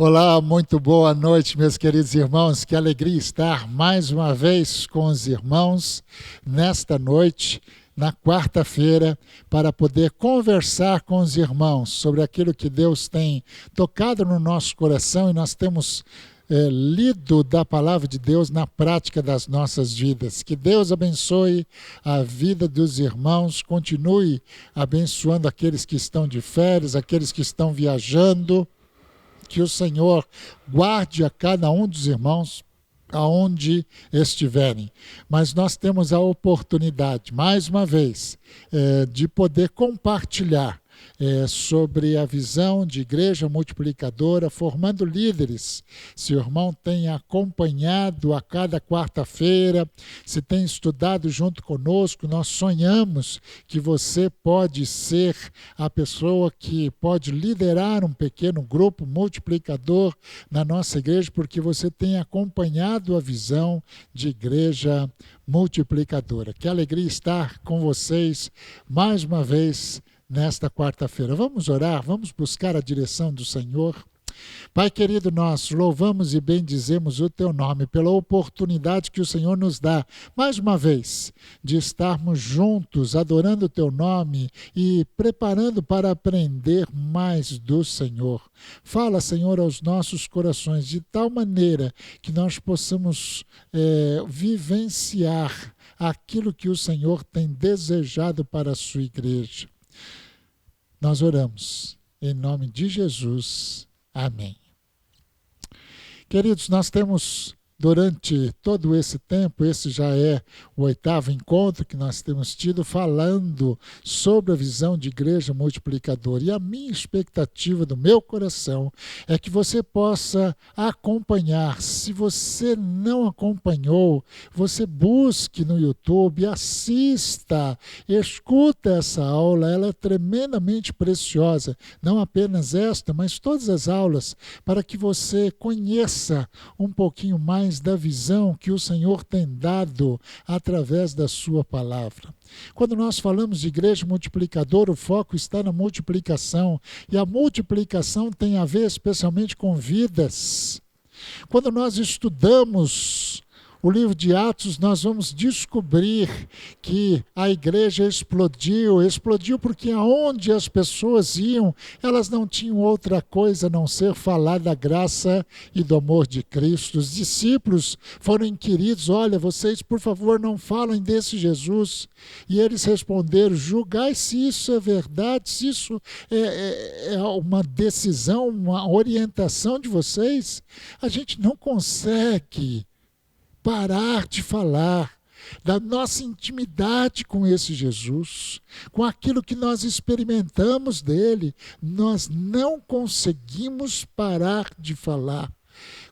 Olá, muito boa noite, meus queridos irmãos. Que alegria estar mais uma vez com os irmãos nesta noite, na quarta-feira, para poder conversar com os irmãos sobre aquilo que Deus tem tocado no nosso coração e nós temos lido da palavra de Deus na prática das nossas vidas. Que Deus abençoe a vida dos irmãos, continue abençoando aqueles que estão de férias, aqueles que estão viajando. Que o Senhor guarde a cada um dos irmãos aonde estiverem. Mas nós temos a oportunidade, mais uma vez, de poder compartilhar sobre a visão de igreja multiplicadora, formando líderes. Se o irmão tem acompanhado a cada quarta-feira, se tem estudado junto conosco, nós sonhamos que você pode ser a pessoa que pode liderar um pequeno grupo multiplicador na nossa igreja, porque você tem acompanhado a visão de igreja multiplicadora. Que alegria estar com vocês mais uma vez nesta quarta-feira. Vamos orar, vamos buscar a direção do Senhor. Pai querido, nós louvamos e bendizemos o Teu nome pela oportunidade que o Senhor nos dá, mais uma vez, de estarmos juntos, adorando o Teu nome e preparando para aprender mais do Senhor. Fala, Senhor, aos nossos corações, de tal maneira que nós possamos vivenciar aquilo que o Senhor tem desejado para a sua igreja. Nós oramos em nome de Jesus. Amém. Queridos, nós temos durante todo esse tempo, esse já é o 8º encontro que nós temos tido falando sobre a visão de igreja multiplicadora. E a minha expectativa do meu coração é que você possa acompanhar. Se você não acompanhou, você busque no YouTube, assista, escuta essa aula, ela é tremendamente preciosa. Não apenas esta, mas todas as aulas, para que você conheça um pouquinho mais da visão que o Senhor tem dado através da sua palavra. Quando nós falamos de igreja multiplicadora, o foco está na multiplicação, e a multiplicação tem a ver especialmente com vidas. Quando nós estudamos o livro de Atos, nós vamos descobrir que a igreja explodiu porque aonde as pessoas iam, elas não tinham outra coisa a não ser falar da graça e do amor de Cristo. Os discípulos foram inquiridos: olha, vocês por favor não falem desse Jesus. E eles responderam: julgai se isso é verdade, se isso é uma decisão, uma orientação de vocês. A gente não consegue parar de falar da nossa intimidade com esse Jesus, com aquilo que nós experimentamos dele. Nós não conseguimos parar de falar.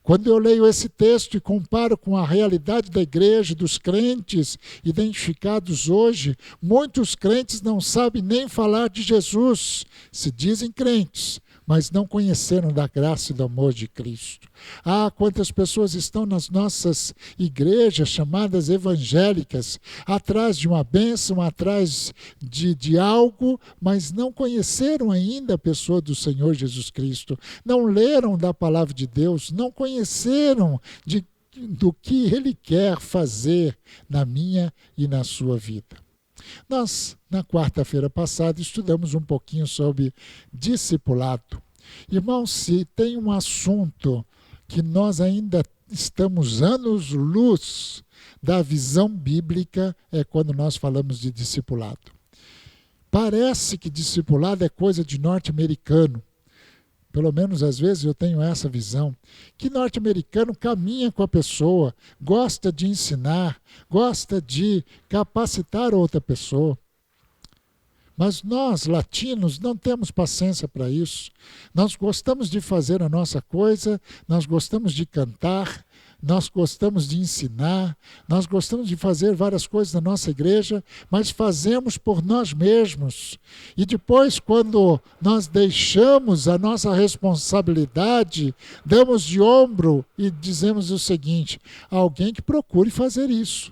Quando eu leio esse texto e comparo com a realidade da igreja, dos crentes identificados hoje, muitos crentes não sabem nem falar de Jesus. Se dizem crentes, mas não conheceram da graça e do amor de Cristo. Ah, quantas pessoas estão nas nossas igrejas chamadas evangélicas, atrás de uma bênção, atrás de algo, mas não conheceram ainda a pessoa do Senhor Jesus Cristo, não leram da palavra de Deus, não conheceram do que Ele quer fazer na minha e na sua vida. Nós, na quarta-feira passada, estudamos um pouquinho sobre discipulado. Irmãos, se tem um assunto que nós ainda estamos anos-luz da visão bíblica, é quando nós falamos de discipulado. Parece que discipulado é coisa de norte-americano. Pelo menos às vezes eu tenho essa visão, que norte-americano caminha com a pessoa, gosta de ensinar, gosta de capacitar outra pessoa. Mas nós, latinos, não temos paciência para isso. Nós gostamos de fazer a nossa coisa, nós gostamos de cantar, nós gostamos de ensinar, nós gostamos de fazer várias coisas na nossa igreja, mas fazemos por nós mesmos. E depois, quando nós deixamos a nossa responsabilidade, damos de ombro e dizemos o seguinte: alguém que procure fazer isso.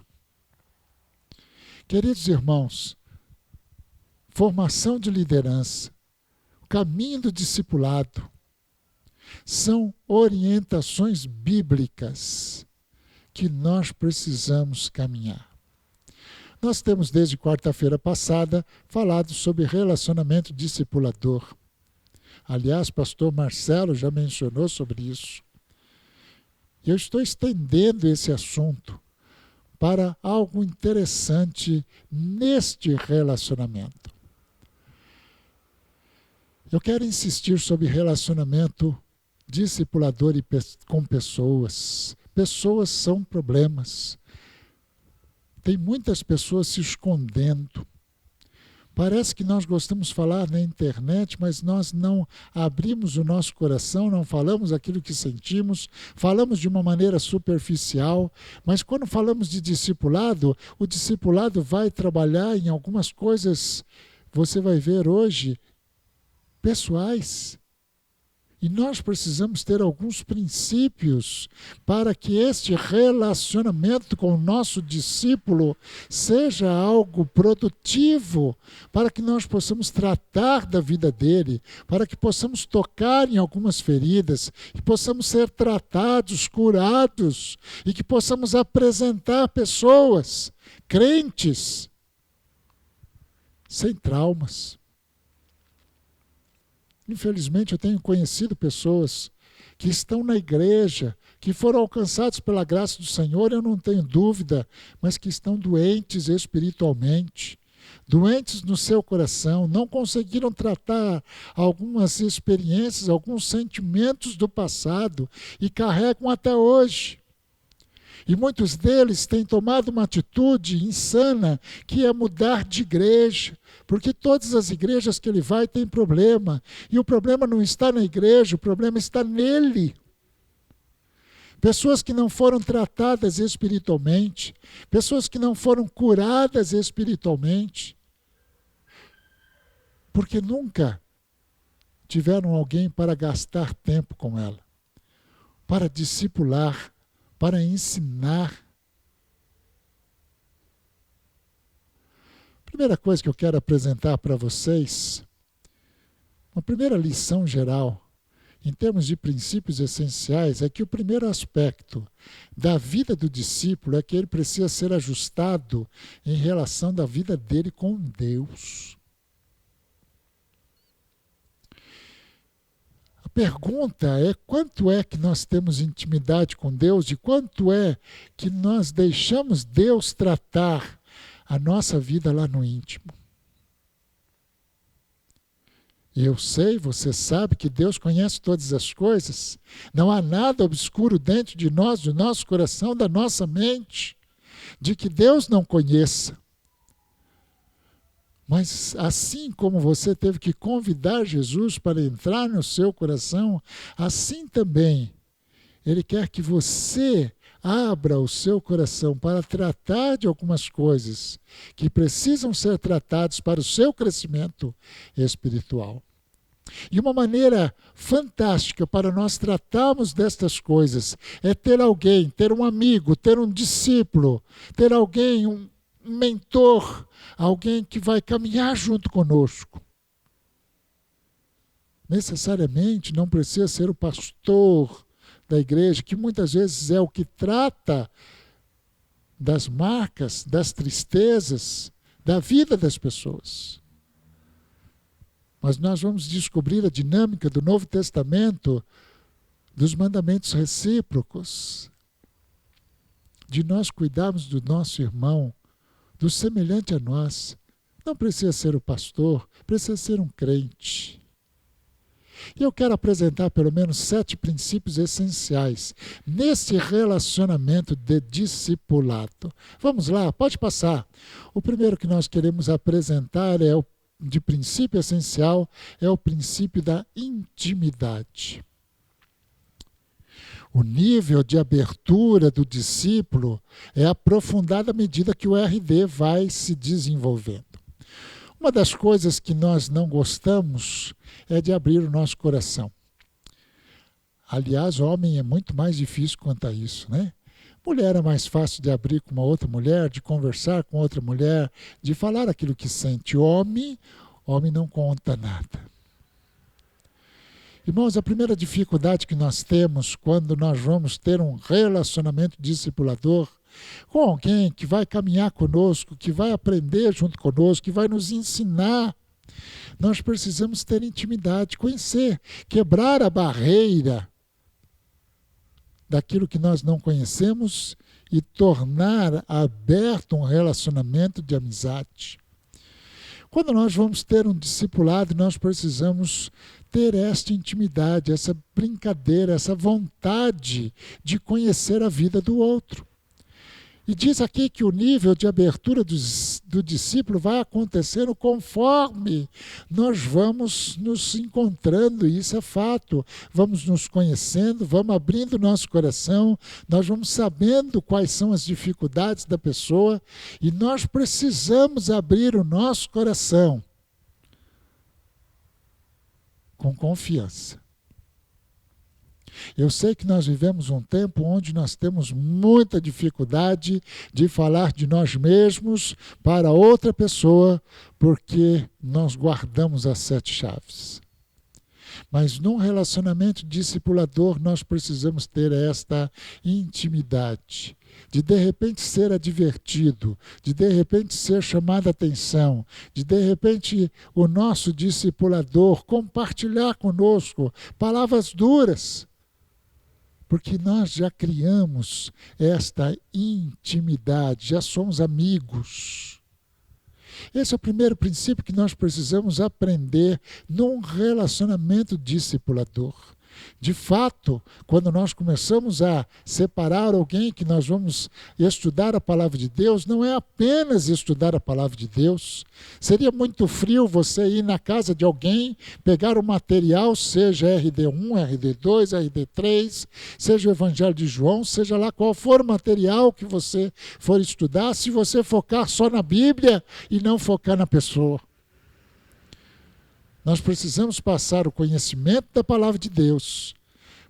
Queridos irmãos, formação de liderança, o caminho do discipulado, São orientações bíblicas que nós precisamos caminhar. Nós temos, desde quarta-feira passada, falado sobre relacionamento discipulador. Aliás, pastor Marcelo já mencionou sobre isso. Eu estou estendendo esse assunto para algo interessante neste relacionamento. Eu quero insistir sobre relacionamento discipulador com pessoas. Pessoas são problemas. Tem muitas pessoas se escondendo. Parece que nós gostamos de falar na internet, mas nós não abrimos o nosso coração, não falamos aquilo que sentimos, falamos de uma maneira superficial, mas quando falamos de discipulado, o discipulado vai trabalhar em algumas coisas, você vai ver hoje, pessoais. E nós precisamos ter alguns princípios para que este relacionamento com o nosso discípulo seja algo produtivo, para que nós possamos tratar da vida dele, para que possamos tocar em algumas feridas, que possamos ser tratados, curados, e que possamos apresentar pessoas, crentes, sem traumas. Infelizmente, eu tenho conhecido pessoas que estão na igreja, que foram alcançados pela graça do Senhor, eu não tenho dúvida, mas que estão doentes espiritualmente, doentes no seu coração, não conseguiram tratar algumas experiências, alguns sentimentos do passado e carregam até hoje. E muitos deles têm tomado uma atitude insana, que é mudar de igreja, porque todas as igrejas que ele vai têm problema. E o problema não está na igreja, o problema está nele. Pessoas que não foram tratadas espiritualmente, pessoas que não foram curadas espiritualmente, porque nunca tiveram alguém para gastar tempo com ela, para discipular, para ensinar. Primeira coisa que eu quero apresentar para vocês, uma primeira lição geral, em termos de princípios essenciais, é que o primeiro aspecto da vida do discípulo é que ele precisa ser ajustado em relação da vida dele com Deus. A pergunta é quanto é que nós temos intimidade com Deus, de quanto é que nós deixamos Deus tratar a nossa vida lá no íntimo. Eu sei, você sabe que Deus conhece todas as coisas. Não há nada obscuro dentro de nós, do nosso coração, da nossa mente, de que Deus não conheça. Mas assim como você teve que convidar Jesus para entrar no seu coração, assim também Ele quer que você abra o seu coração para tratar de algumas coisas que precisam ser tratadas para o seu crescimento espiritual. E uma maneira fantástica para nós tratarmos destas coisas é ter alguém, ter um amigo, ter um discípulo, ter alguém, um mentor, alguém que vai caminhar junto conosco. Necessariamente não precisa ser o pastor da igreja, que muitas vezes é o que trata das marcas, das tristezas, da vida das pessoas. Mas nós vamos descobrir a dinâmica do Novo Testamento, dos mandamentos recíprocos, de nós cuidarmos do nosso irmão, do semelhante a nós. Não precisa ser o pastor, precisa ser um crente. E eu quero apresentar pelo menos 7 princípios essenciais nesse relacionamento de discipulado. Vamos lá, pode passar. O primeiro que nós queremos apresentar de princípio essencial é o princípio da intimidade. O nível de abertura do discípulo é aprofundado à medida que o RD vai se desenvolvendo. Uma das coisas que nós não gostamos é de abrir o nosso coração. Aliás, homem é muito mais difícil quanto a isso, né? Mulher é mais fácil de abrir com uma outra mulher, de conversar com outra mulher, de falar aquilo que sente. Homem não conta nada. Irmãos, a primeira dificuldade que nós temos quando nós vamos ter um relacionamento discipulador com alguém que vai caminhar conosco, que vai aprender junto conosco, que vai nos ensinar, nós precisamos ter intimidade, conhecer, quebrar a barreira daquilo que nós não conhecemos e tornar aberto um relacionamento de amizade. Quando nós vamos ter um discipulado, nós precisamos ter esta intimidade, essa brincadeira, essa vontade de conhecer a vida do outro. E diz aqui que o nível de abertura do discípulo vai acontecendo conforme nós vamos nos encontrando, e isso é fato. Vamos nos conhecendo, vamos abrindo nosso coração, nós vamos sabendo quais são as dificuldades da pessoa, e nós precisamos abrir o nosso coração com confiança. Eu sei que nós vivemos um tempo onde nós temos muita dificuldade de falar de nós mesmos para outra pessoa, porque nós guardamos as 7 chaves. Mas num relacionamento discipulador nós precisamos ter esta intimidade, de repente ser advertido, de repente ser chamado a atenção, de repente o nosso discipulador compartilhar conosco palavras duras, porque nós já criamos esta intimidade, já somos amigos. Esse é o primeiro princípio que nós precisamos aprender num relacionamento discipulador. De fato, quando nós começamos a separar alguém que nós vamos estudar a palavra de Deus, não é apenas estudar a palavra de Deus. Seria muito frio você ir na casa de alguém, pegar o material, seja RD1, RD2, RD3, seja o Evangelho de João, seja lá qual for o material que você for estudar, se você focar só na Bíblia e não focar na pessoa. Nós precisamos passar o conhecimento da palavra de Deus,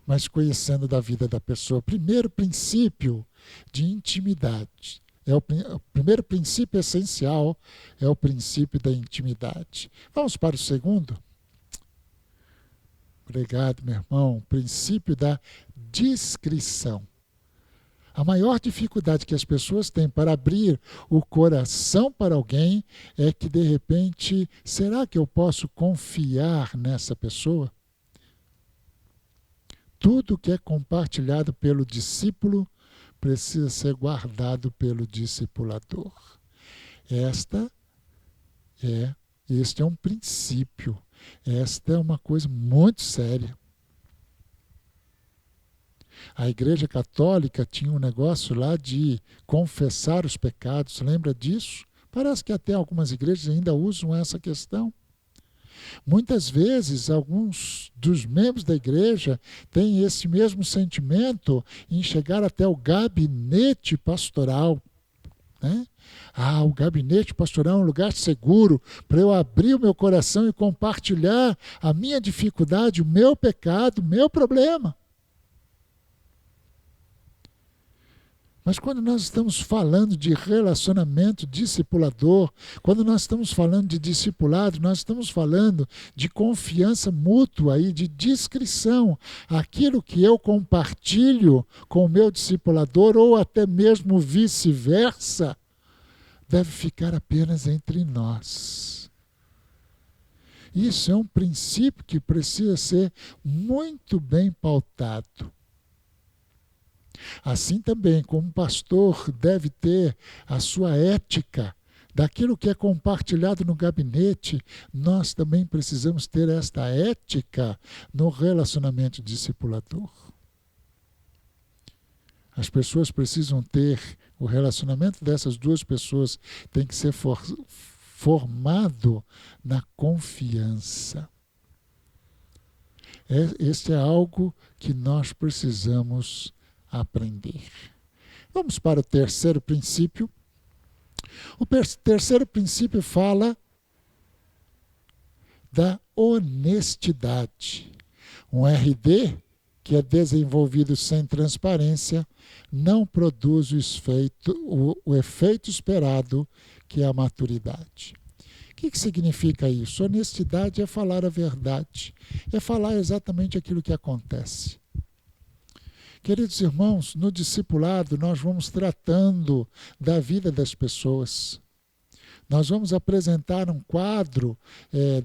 mas conhecendo da vida da pessoa. Primeiro princípio de intimidade. O primeiro princípio essencial é o princípio da intimidade. Vamos para o segundo? Obrigado, meu irmão. O princípio da discrição. A maior dificuldade que as pessoas têm para abrir o coração para alguém é que, de repente, será que eu posso confiar nessa pessoa? Tudo que é compartilhado pelo discípulo precisa ser guardado pelo discipulador. Este é um princípio. Esta é uma coisa muito séria. A Igreja Católica tinha um negócio lá de confessar os pecados, lembra disso? Parece que até algumas igrejas ainda usam essa questão. Muitas vezes, alguns dos membros da igreja têm esse mesmo sentimento em chegar até o gabinete pastoral. Né? O gabinete pastoral é um lugar seguro para eu abrir o meu coração e compartilhar a minha dificuldade, o meu pecado, o meu problema. Mas quando nós estamos falando de relacionamento discipulador, quando nós estamos falando de discipulado, nós estamos falando de confiança mútua e de discrição. Aquilo que eu compartilho com o meu discipulador, ou até mesmo vice-versa, deve ficar apenas entre nós. Isso é um princípio que precisa ser muito bem pautado. Assim também, como pastor deve ter a sua ética daquilo que é compartilhado no gabinete, nós também precisamos ter esta ética no relacionamento discipulador. As pessoas precisam ter, o relacionamento dessas duas pessoas tem que ser formado na confiança. Este é algo que nós precisamos aprender. Vamos para o terceiro princípio. O terceiro princípio fala da honestidade. Um RD que é desenvolvido sem transparência não produz o efeito esperado, que é a maturidade. O que significa isso? Honestidade é falar a verdade, é falar exatamente aquilo que acontece. Queridos irmãos, no discipulado nós vamos tratando da vida das pessoas. Nós vamos apresentar um quadro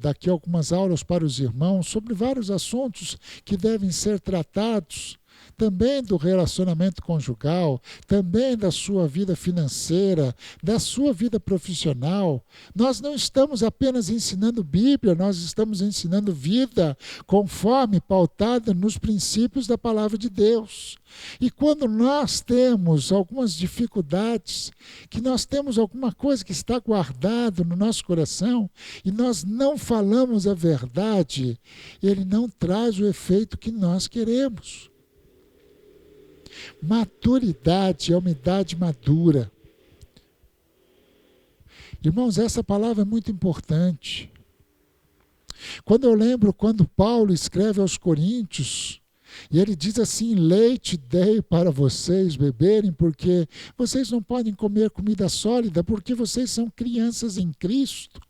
daqui a algumas aulas para os irmãos sobre vários assuntos que devem ser tratados, também do relacionamento conjugal, também da sua vida financeira, da sua vida profissional. Nós não estamos apenas ensinando Bíblia, nós estamos ensinando vida conforme pautada nos princípios da palavra de Deus. E quando nós temos algumas dificuldades, que nós temos alguma coisa que está guardada no nosso coração e nós não falamos a verdade, ele não traz o efeito que nós queremos. Maturidade é uma idade madura. Irmãos, essa palavra é muito importante. Quando eu lembro quando Paulo escreve aos Coríntios, e ele diz assim: leite dei para vocês beberem, porque vocês não podem comer comida sólida, porque vocês são crianças em Cristo.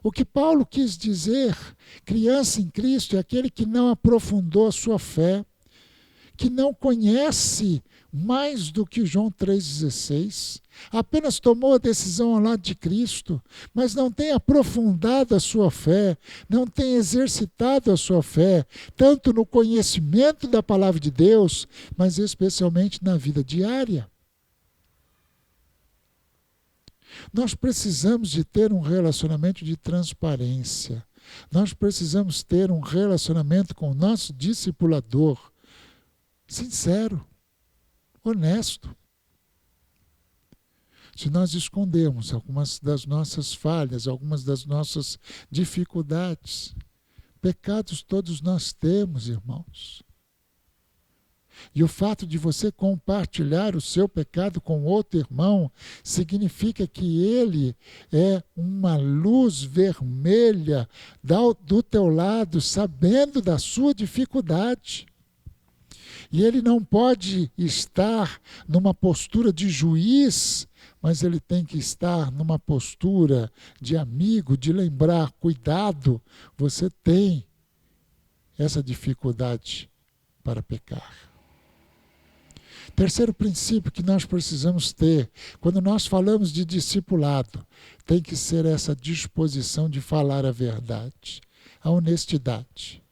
O que Paulo quis dizer, criança em Cristo, é aquele que não aprofundou a sua fé, que não conhece mais do que João 3,16, apenas tomou a decisão ao lado de Cristo, mas não tem aprofundado a sua fé, não tem exercitado a sua fé, tanto no conhecimento da palavra de Deus, mas especialmente na vida diária. Nós precisamos de ter um relacionamento de transparência, nós precisamos ter um relacionamento com o nosso discipulador, sincero, honesto. Se nós escondermos algumas das nossas falhas, algumas das nossas dificuldades, pecados todos nós temos, irmãos. E o fato de você compartilhar o seu pecado com outro irmão significa que ele é uma luz vermelha do teu lado, sabendo da sua dificuldade. E ele não pode estar numa postura de juiz, mas ele tem que estar numa postura de amigo, de lembrar: cuidado, você tem essa dificuldade para pecar. Terceiro princípio que nós precisamos ter, quando nós falamos de discipulado, tem que ser essa disposição de falar a verdade, a honestidade,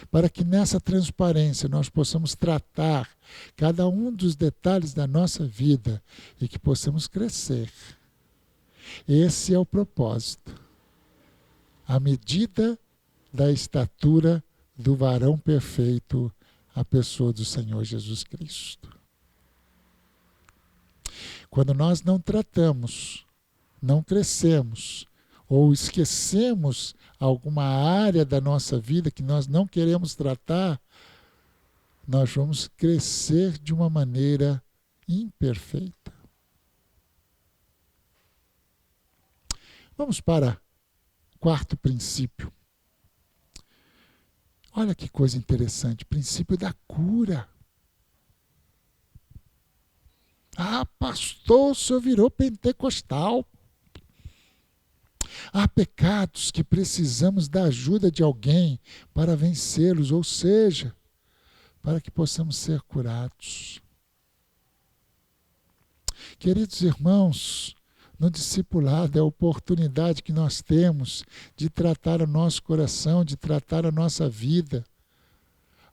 para que nessa transparência nós possamos tratar cada um dos detalhes da nossa vida e que possamos crescer. Esse é o propósito. A medida da estatura do varão perfeito, a pessoa do Senhor Jesus Cristo. Quando nós não tratamos, não crescemos, ou esquecemos alguma área da nossa vida que nós não queremos tratar, nós vamos crescer de uma maneira imperfeita. Vamos para o quarto princípio. Olha que coisa interessante, princípio da cura. Ah, pastor, o senhor virou pentecostal. Há pecados que precisamos da ajuda de alguém para vencê-los, ou seja, para que possamos ser curados. Queridos irmãos, no discipulado é a oportunidade que nós temos de tratar o nosso coração, de tratar a nossa vida.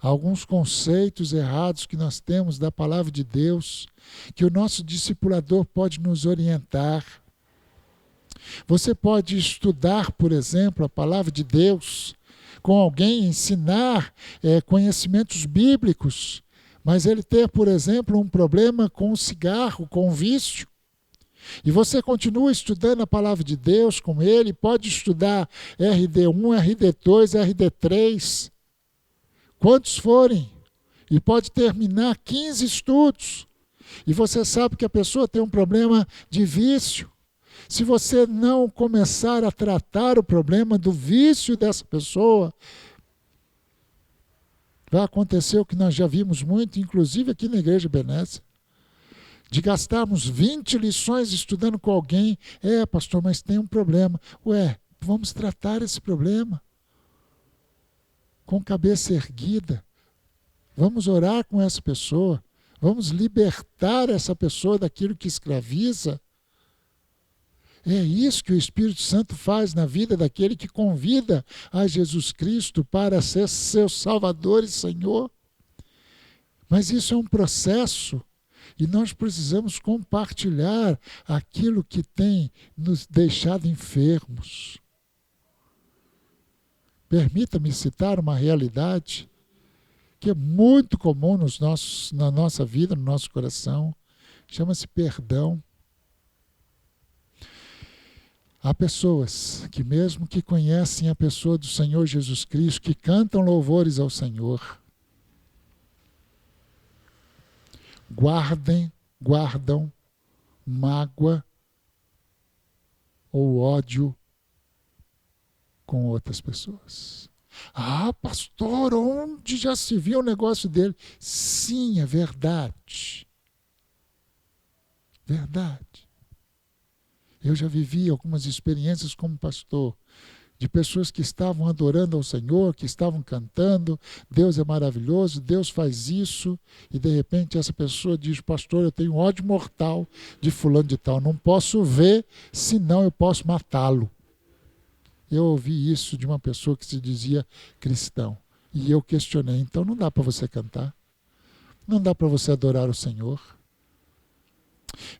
Alguns conceitos errados que nós temos da palavra de Deus, que o nosso discipulador pode nos orientar. Você pode estudar, por exemplo, a palavra de Deus com alguém, ensinar conhecimentos bíblicos, mas ele ter, por exemplo, um problema com o cigarro, com o vício. E você continua estudando a palavra de Deus com ele, pode estudar RD1, RD2, RD3, quantos forem, e pode terminar 15 estudos. E você sabe que a pessoa tem um problema de vício. Se você não começar a tratar o problema do vício dessa pessoa, vai acontecer o que nós já vimos muito, inclusive aqui na Igreja Benécia, de gastarmos 20 lições estudando com alguém. Pastor, mas tem um problema. Vamos tratar esse problema com cabeça erguida. Vamos orar com essa pessoa. Vamos libertar essa pessoa daquilo que escraviza. É isso que o Espírito Santo faz na vida daquele que convida a Jesus Cristo para ser seu Salvador e Senhor. Mas isso é um processo e nós precisamos compartilhar aquilo que tem nos deixado enfermos. Permita-me citar uma realidade que é muito comum na nossa vida, no nosso coração. Chama-se perdão. Há pessoas que, mesmo que conhecem a pessoa do Senhor Jesus Cristo, que cantam louvores ao Senhor, guardam mágoa ou ódio com outras pessoas. Ah, pastor, onde já se viu o negócio dele? Sim, é verdade. Verdade. Eu já vivi algumas experiências como pastor, de pessoas que estavam adorando ao Senhor, que estavam cantando, Deus é maravilhoso, Deus faz isso, e de repente essa pessoa diz, pastor, eu tenho ódio mortal de fulano de tal, não posso ver, senão eu posso matá-lo. Eu ouvi isso de uma pessoa que se dizia cristão, e eu questionei, então não dá para você cantar, não dá para você adorar o Senhor.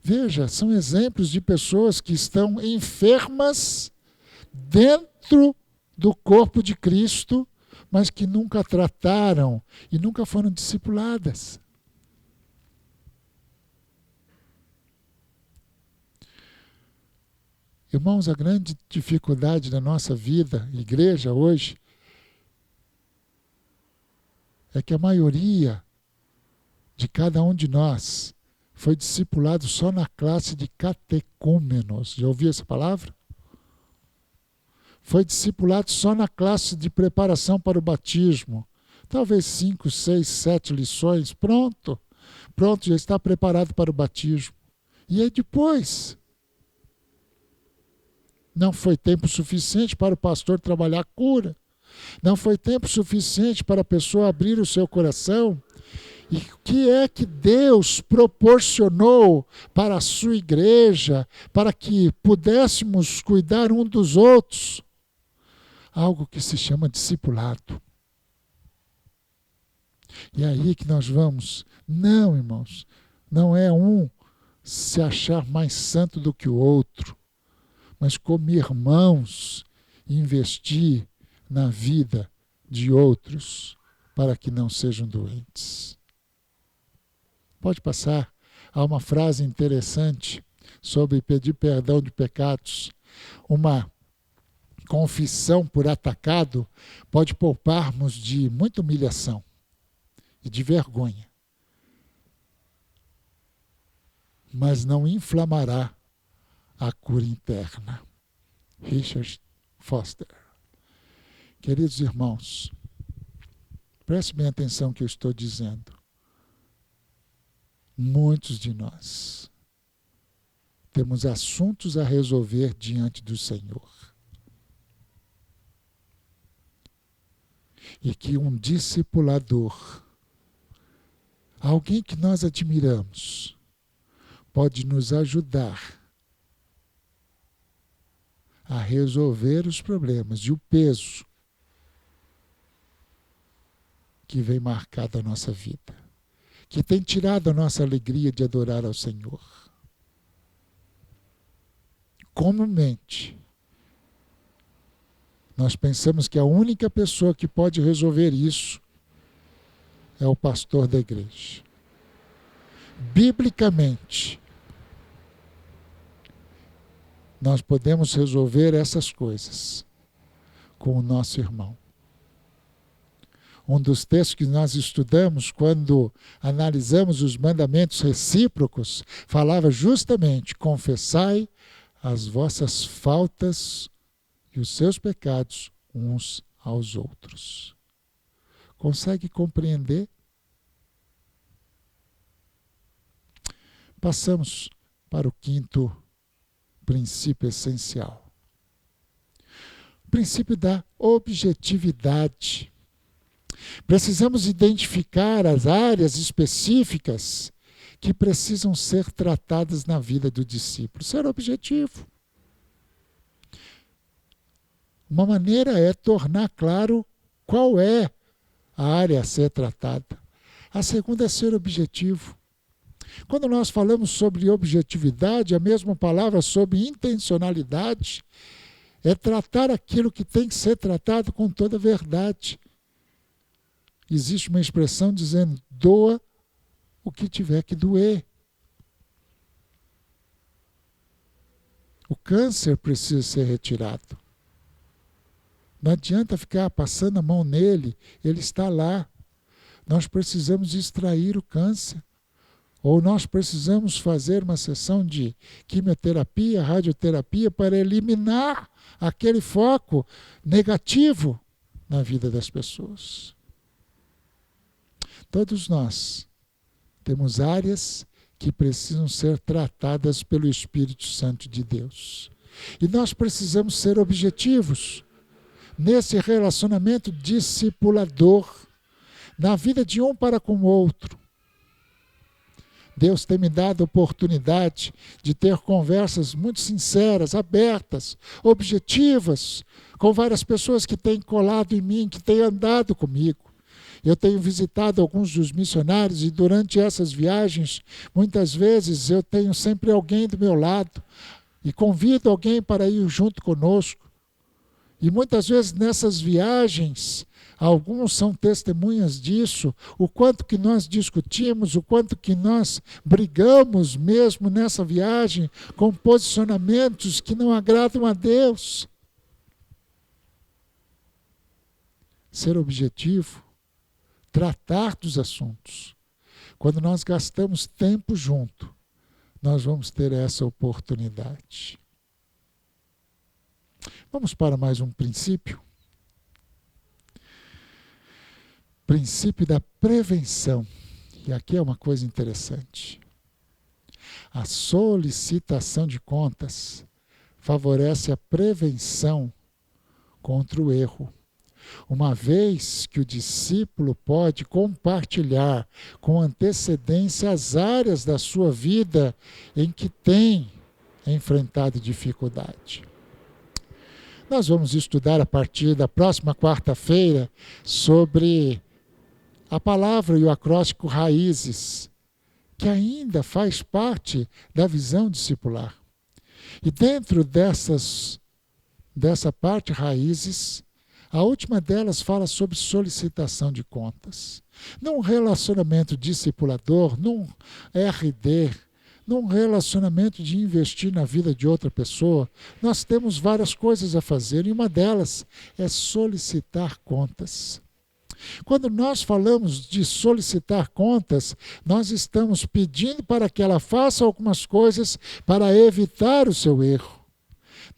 Veja, são exemplos de pessoas que estão enfermas dentro do corpo de Cristo, mas que nunca trataram e nunca foram discipuladas. Irmãos, a grande dificuldade da nossa vida, igreja hoje, é que a maioria de cada um de nós foi discipulado só na classe de catecúmenos. Já ouviu essa palavra? Foi discipulado só na classe de preparação para o batismo. Talvez 5, 6, 7 lições. Pronto, já está preparado para o batismo. E aí depois? Não foi tempo suficiente para o pastor trabalhar a cura. Não foi tempo suficiente para a pessoa abrir o seu coração. E o que é que Deus proporcionou para a sua igreja, para que pudéssemos cuidar um dos outros? Algo que se chama discipulado. E é aí que nós vamos. Não, irmãos, não é um se achar mais santo do que o outro, mas como irmãos, investir na vida de outros para que não sejam doentes. Pode passar. Há uma frase interessante sobre pedir perdão de pecados. Uma confissão por atacado pode poupar-nos de muita humilhação e de vergonha, mas não inflamará a cura interna. Richard Foster. Queridos irmãos, preste bem atenção no que eu estou dizendo. Muitos de nós temos assuntos a resolver diante do Senhor. E que um discipulador, alguém que nós admiramos, pode nos ajudar a resolver os problemas e o peso que vem marcado a nossa vida, que tem tirado a nossa alegria de adorar ao Senhor. Comumente, nós pensamos que a única pessoa que pode resolver isso é o pastor da igreja. Biblicamente, nós podemos resolver essas coisas com o nosso irmão. Um dos textos que nós estudamos, quando analisamos os mandamentos recíprocos, falava justamente: confessai as vossas faltas e os seus pecados uns aos outros. Consegue compreender? Passamos para o quinto princípio essencial. Princípio da objetividade. Precisamos identificar as áreas específicas que precisam ser tratadas na vida do discípulo. Ser objetivo. Uma maneira é tornar claro qual é a área a ser tratada. A segunda é ser objetivo. Quando nós falamos sobre objetividade, a mesma palavra sobre intencionalidade é tratar aquilo que tem que ser tratado com toda a verdade. Existe uma expressão dizendo: doa o que tiver que doer. O câncer precisa ser retirado. Não adianta ficar passando a mão nele, ele está lá. Nós precisamos extrair o câncer. Ou nós precisamos fazer uma sessão de quimioterapia, radioterapia, para eliminar aquele foco negativo na vida das pessoas. Todos nós temos áreas que precisam ser tratadas pelo Espírito Santo de Deus. E nós precisamos ser objetivos nesse relacionamento discipulador, na vida de um para com o outro. Deus tem me dado a oportunidade de ter conversas muito sinceras, abertas, objetivas, com várias pessoas que têm colado em mim, que têm andado comigo. Eu tenho visitado alguns dos missionários e durante essas viagens, muitas vezes eu tenho sempre alguém do meu lado e convido alguém para ir junto conosco. E muitas vezes nessas viagens, alguns são testemunhas disso, o quanto que nós discutimos, o quanto que nós brigamos mesmo nessa viagem com posicionamentos que não agradam a Deus. Ser objetivo, tratar dos assuntos. Quando nós gastamos tempo junto, nós vamos ter essa oportunidade. Vamos para mais um princípio. Princípio da prevenção. E aqui é uma coisa interessante. A solicitação de contas favorece a prevenção contra o erro, uma vez que o discípulo pode compartilhar com antecedência as áreas da sua vida em que tem enfrentado dificuldade. Nós vamos estudar a partir da próxima quarta-feira sobre a palavra e o acróstico raízes, que ainda faz parte da visão discipular. E dentro dessa parte raízes, a última delas fala sobre solicitação de contas. Num relacionamento discipulador, num RD, num relacionamento de investir na vida de outra pessoa, nós temos várias coisas a fazer e uma delas é solicitar contas. Quando nós falamos de solicitar contas, nós estamos pedindo para que ela faça algumas coisas para evitar o seu erro.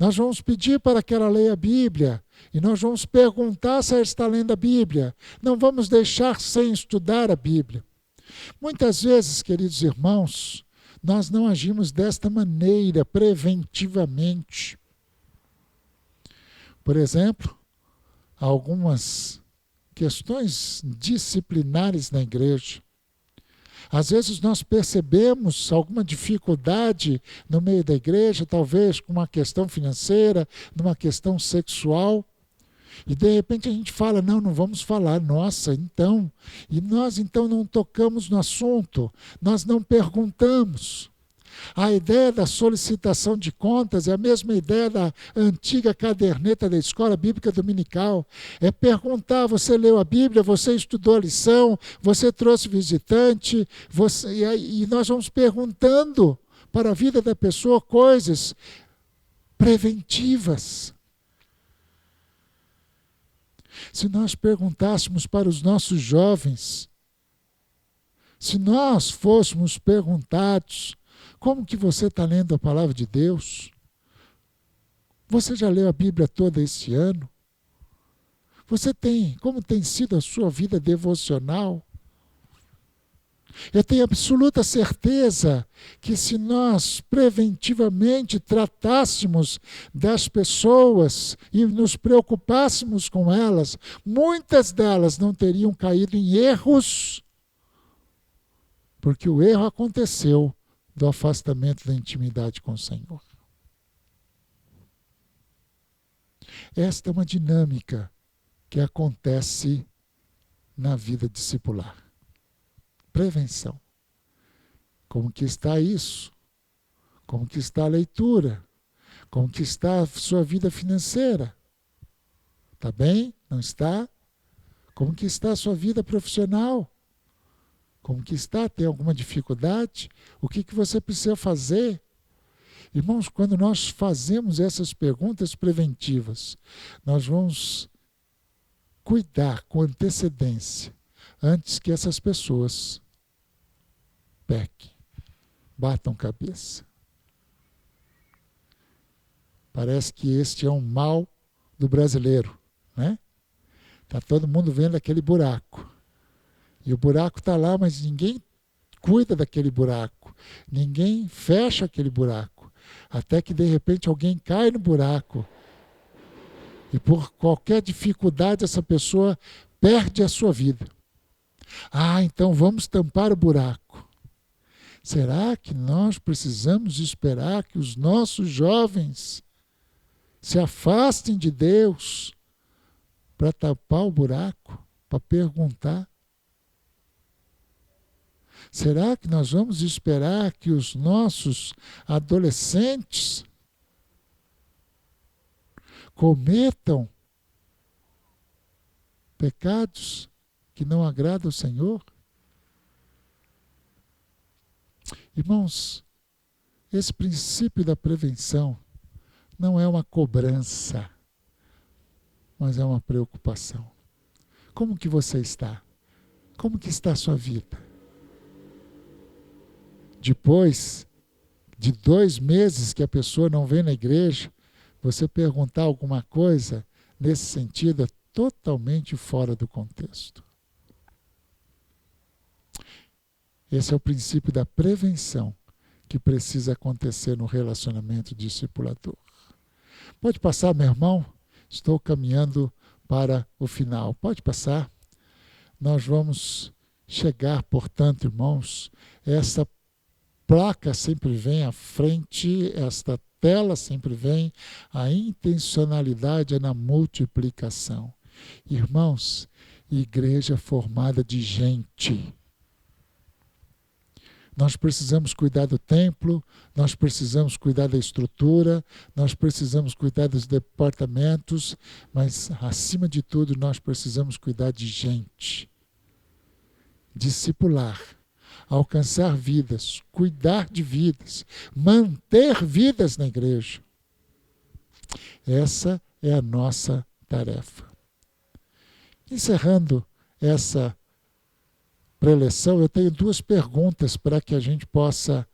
Nós vamos pedir para que ela leia a Bíblia e nós vamos perguntar se ela está lendo a Bíblia. Não vamos deixar sem estudar a Bíblia. Muitas vezes, queridos irmãos, nós não agimos desta maneira, preventivamente. Por exemplo, algumas questões disciplinares na igreja. Às vezes nós percebemos alguma dificuldade no meio da igreja, talvez com uma questão financeira, numa questão sexual, e de repente a gente fala, não vamos falar, nossa, então. E nós então não tocamos no assunto, nós não perguntamos. A ideia da solicitação de contas é a mesma ideia da antiga caderneta da Escola Bíblica Dominical. É perguntar, você leu a Bíblia, você estudou a lição, você trouxe visitante, e nós vamos perguntando para a vida da pessoa coisas preventivas. Se nós perguntássemos para os nossos jovens, se nós fôssemos perguntados, como que você está lendo a palavra de Deus? Você já leu a Bíblia toda esse ano? Como tem sido a sua vida devocional? Eu tenho absoluta certeza que se nós preventivamente tratássemos das pessoas e nos preocupássemos com elas, muitas delas não teriam caído em erros, porque o erro aconteceu do afastamento da intimidade com o Senhor. Esta é uma dinâmica que acontece na vida discipular. Prevenção. Como que está isso? Como que está a leitura? Como que está a sua vida financeira? Está bem? Não está? Como que está a sua vida profissional? Como que está? Tem alguma dificuldade? O que você precisa fazer? Irmãos, quando nós fazemos essas perguntas preventivas, nós vamos cuidar com antecedência antes que essas pessoas pequem, batam cabeça. Parece que este é um mal do brasileiro, né? Está todo mundo vendo aquele buraco. E o buraco está lá, mas ninguém cuida daquele buraco. Ninguém fecha aquele buraco. Até que, de repente, alguém cai no buraco. E por qualquer dificuldade, essa pessoa perde a sua vida. Ah, então vamos tampar o buraco. Será que nós precisamos esperar que os nossos jovens se afastem de Deus para tampar o buraco, para perguntar? Será que nós vamos esperar que os nossos adolescentes cometam pecados que não agradam ao Senhor? Irmãos, esse princípio da prevenção não é uma cobrança, mas é uma preocupação. Como que você está? Como que está a sua vida? Depois de 2 meses que a pessoa não vem na igreja, você perguntar alguma coisa nesse sentido é totalmente fora do contexto. Esse é o princípio da prevenção que precisa acontecer no relacionamento discipulador. Pode passar, meu irmão? Estou caminhando para o final. Pode passar? Nós vamos chegar, portanto, irmãos, essa placa sempre vem à frente, esta tela sempre vem, a intencionalidade é na multiplicação. Irmãos, igreja formada de gente. Nós precisamos cuidar do templo, nós precisamos cuidar da estrutura, nós precisamos cuidar dos departamentos, mas, acima de tudo, nós precisamos cuidar de gente. Discipular, alcançar vidas, cuidar de vidas, manter vidas na igreja. Essa é a nossa tarefa. Encerrando essa preleção, eu tenho 2 perguntas para que a gente possa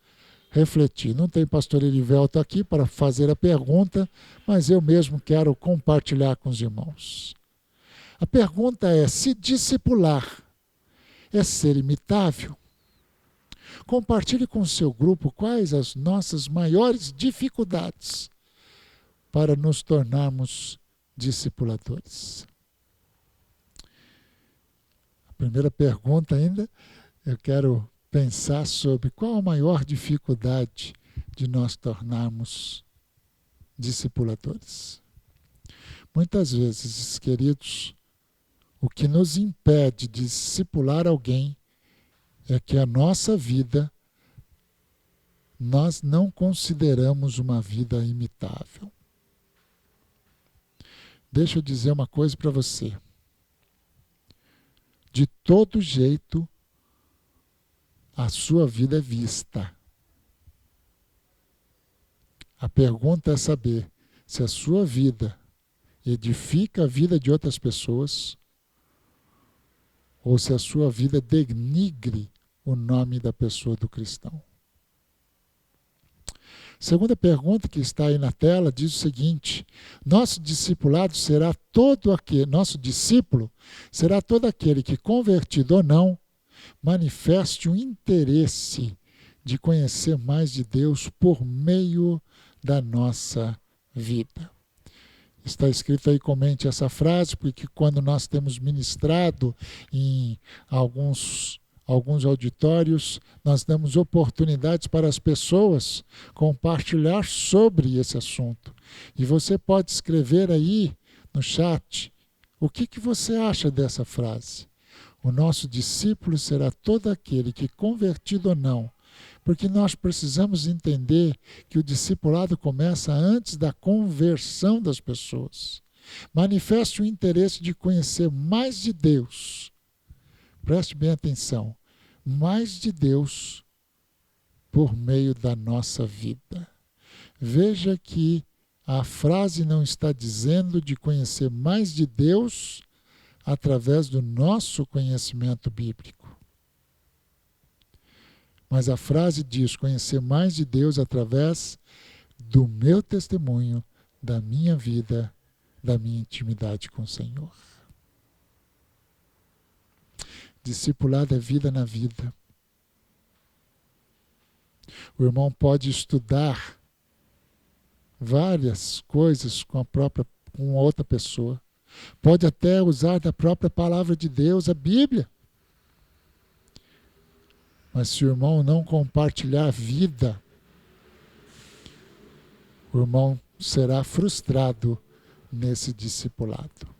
refletir. Não tem pastor Erivelto aqui para fazer a pergunta, mas eu mesmo quero compartilhar com os irmãos. A pergunta é: se discipular é ser imitável? Compartilhe com o seu grupo quais as nossas maiores dificuldades para nos tornarmos discipuladores. Primeira pergunta ainda, eu quero pensar sobre qual a maior dificuldade de nós tornarmos discipuladores. Muitas vezes, queridos, o que nos impede de discipular alguém é que a nossa vida nós não consideramos uma vida imitável. Deixa eu dizer uma coisa para você. De todo jeito, a sua vida é vista. A pergunta é saber se a sua vida edifica a vida de outras pessoas ou se a sua vida denigre o nome da pessoa do cristão. Segunda pergunta que está aí na tela diz o seguinte: nosso discípulo será todo aquele que, convertido ou não, manifeste o interesse de conhecer mais de Deus por meio da nossa vida. Está escrito aí, comente essa frase, porque quando nós temos ministrado em alguns auditórios, nós damos oportunidades para as pessoas compartilhar sobre esse assunto. E você pode escrever aí no chat o que você acha dessa frase. O nosso discípulo será todo aquele que, convertido ou não, porque nós precisamos entender que o discipulado começa antes da conversão das pessoas. Manifeste o interesse de conhecer mais de Deus. Preste bem atenção. Mais de Deus por meio da nossa vida. Veja que a frase não está dizendo de conhecer mais de Deus através do nosso conhecimento bíblico. Mas a frase diz conhecer mais de Deus através do meu testemunho, da minha vida, da minha intimidade com o Senhor. Discipulado é vida na vida. O irmão pode estudar várias coisas com outra pessoa. Pode até usar da própria palavra de Deus, a Bíblia. Mas se o irmão não compartilhar a vida, o irmão será frustrado nesse discipulado.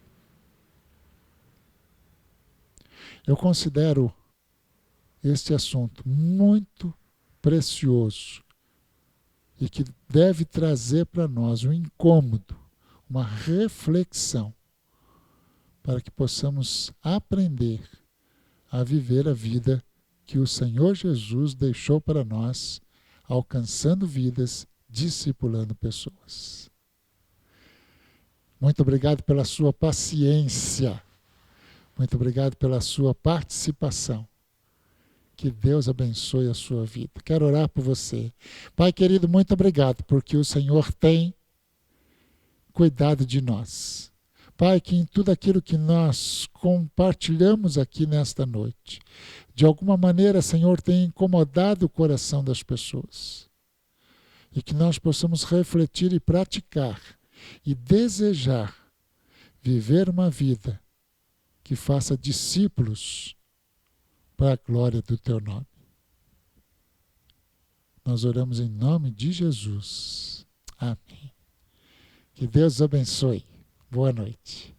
Eu considero este assunto muito precioso e que deve trazer para nós um incômodo, uma reflexão, para que possamos aprender a viver a vida que o Senhor Jesus deixou para nós, alcançando vidas, discipulando pessoas. Muito obrigado pela sua paciência. Muito obrigado pela sua participação. Que Deus abençoe a sua vida. Quero orar por você. Pai querido, muito obrigado, porque o Senhor tem cuidado de nós. Pai, que em tudo aquilo que nós compartilhamos aqui nesta noite, de alguma maneira, Senhor, tem incomodado o coração das pessoas. E que nós possamos refletir e praticar e desejar viver uma vida que faça discípulos para a glória do Teu nome. Nós oramos em nome de Jesus. Amém. Que Deus abençoe. Boa noite.